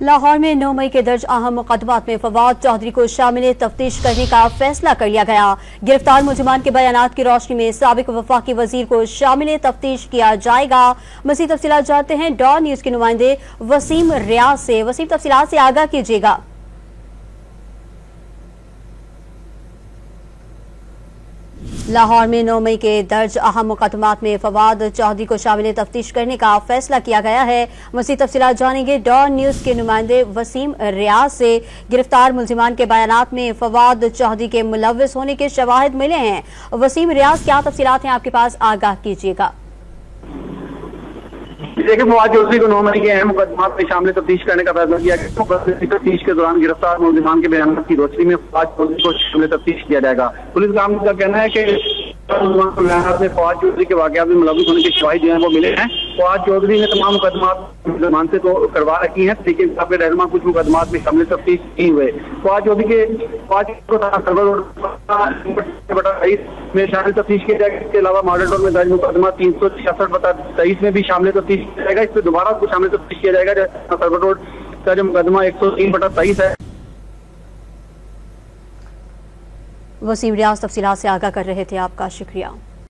लाहौर में 9 मई के दर्ज अहम मुकदमात में फवाद चौधरी को शामिल तफ्तीश करने का फैसला कर लिया गया। गिरफ्तार मुलजिमान के बयानात की रोशनी में साबिक वफाकी वजीर को शामिल तफ्तीश किया जाएगा। मज़ीद तफसीलात जानते हैं डॉन न्यूज के नुमाइंदे वसीम रियाज से। वसीम, तफसीलात से आगाह कीजिएगा। लाहौर में 9 मई के दर्ज अहम मुकदमात में फवाद चौधरी को शामिल तफ्तीश करने का फैसला किया गया है। मज़ीद तफसीलात जानेंगे डॉन न्यूज के नुमाइंदे वसीम रियाज से। गिरफ्तार मुलजिमान के बयानात में फवाद चौधरी के मुलव्विस होने के शवाहिद मिले हैं। वसीम रियाज, क्या तफसीलात हैं आपके पास, आगाह कीजिएगा। देखिए, फवाद चौधरी को 9 मई के अहम मुकदमात में शामिल तफ्तीश करने का फैसला किया गया। तफ्तीश के दौरान गिरफ्तार मुलजिमान के बयान की रोशनी में फवाद चौधरी को शामिल तफ्तीश किया जाएगा। पुलिस का कहना है कि बयान में फवाद चौधरी के वाकयात में मुलव्विस होने के शवाहिद जो हैं वो मिले हैं। फवाद चौधरी ने तमाम मुकदमात से तो करवा रखी हैं, लेकिन काबिल रहनुमा कुछ मुकदमात में शामिल तफ्तीश नहीं हुए। फवाद चौधरी को में शामिल तफ्तीश किया जाएगा। इसके अलावा मॉडल टाउन में दर्ज मुकदमा 366/23 में भी शामिल तफ्तीश किया जाएगा। इस पर दोबारा को शामिल तफ्तीश किया जाएगा। सर्वर रोड का जो मुकदमा 103/23 है। वसीम रियाज तफसीलात से आगाह कर रहे थे, आपका शुक्रिया।